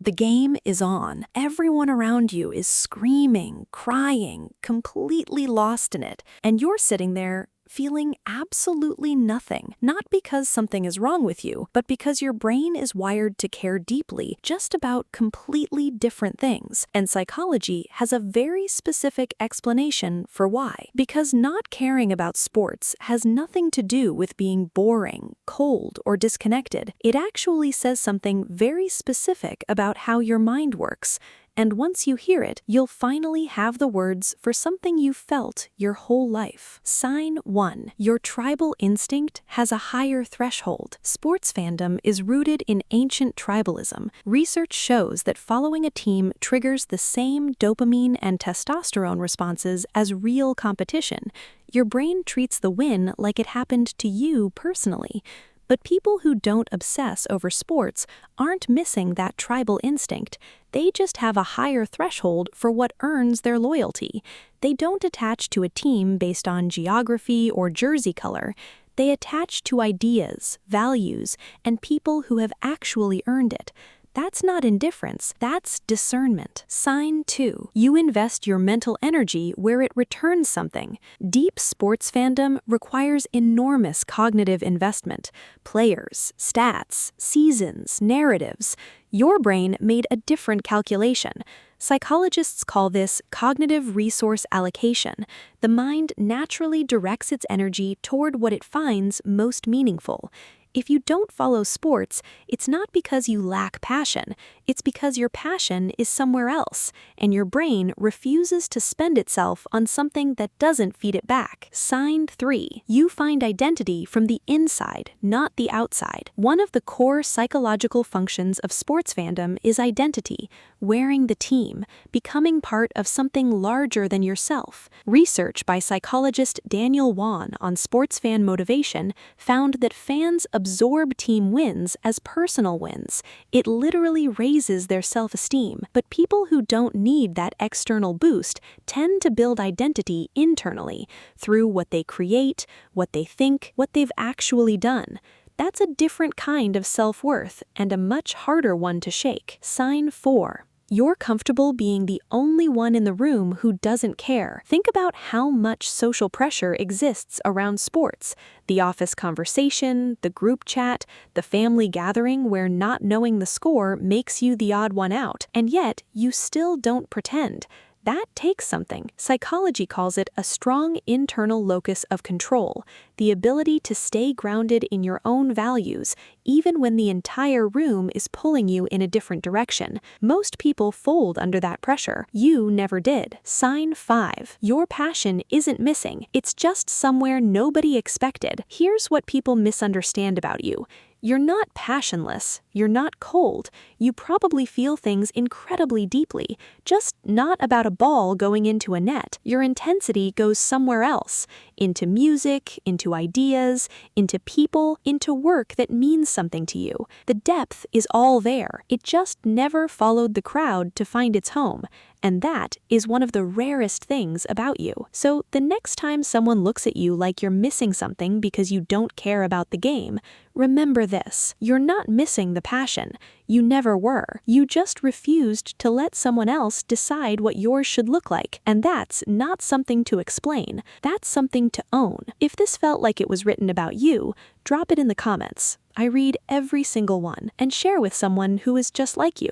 The game is on. Everyone around you is screaming, crying, completely lost in it, and you're sitting there feeling absolutely nothing, not because something is wrong with you, but because your brain is wired to care deeply just about completely different things. And psychology has a very specific explanation for why. Because not caring about sports has nothing to do with being boring, cold, or disconnected. It actually says something very specific about how your mind works. And once you hear it, you'll finally have the words for something you've felt your whole life. Sign 1. Your tribal instinct has a higher threshold. Sports fandom is rooted in ancient tribalism. Research shows that following a team triggers the same dopamine and testosterone responses as real competition. Your brain treats the win like it happened to you personally. But people who don't obsess over sports aren't missing that tribal instinct. They just have a higher threshold for what earns their loyalty. They don't attach to a team based on geography or jersey color. They attach to ideas, values, and people who have actually earned it. That's not indifference, that's discernment. Sign 2. You invest your mental energy where it returns something. Deep sports fandom requires enormous cognitive investment. Players, stats, seasons, narratives. Your brain made a different calculation. Psychologists call this cognitive resource allocation. The mind naturally directs its energy toward what it finds most meaningful. If you don't follow sports, it's not because you lack passion. It's because your passion is somewhere else, and your brain refuses to spend itself on something that doesn't feed it back. Sign 3. You find identity from the inside, not the outside. One of the core psychological functions of sports fandom is identity, wearing the team, becoming part of something larger than yourself. Research by psychologist Daniel Wan on sports fan motivation found that fans absorb team wins as personal wins. It literally raises their self-esteem. But people who don't need that external boost tend to build identity internally through what they create, what they think, what they've actually done. That's a different kind of self-worth and a much harder one to shake. Sign 4. You're comfortable being the only one in the room who doesn't care. Think about how much social pressure exists around sports. The office conversation, the group chat, the family gathering where not knowing the score makes you the odd one out, and yet you still don't pretend. That takes something. Psychology calls it a strong internal locus of control, the ability to stay grounded in your own values, even when the entire room is pulling you in a different direction. Most people fold under that pressure. You never did. Sign 5. Your passion isn't missing. It's just somewhere nobody expected. Here's what people misunderstand about you. You're not passionless. You're not cold. You probably feel things incredibly deeply, just not about a ball going into a net. Your intensity goes somewhere else, into music, into ideas, into people, into work that means something to you. The depth is all there. It just never followed the crowd to find its home. And that is one of the rarest things about you. So the next time someone looks at you like you're missing something because you don't care about the game, remember this: you're not missing the passion. You never were. You just refused to let someone else decide what yours should look like. And that's not something to explain. That's something to own. If this felt like it was written about you, drop it in the comments. I read every single one and share with someone who is just like you.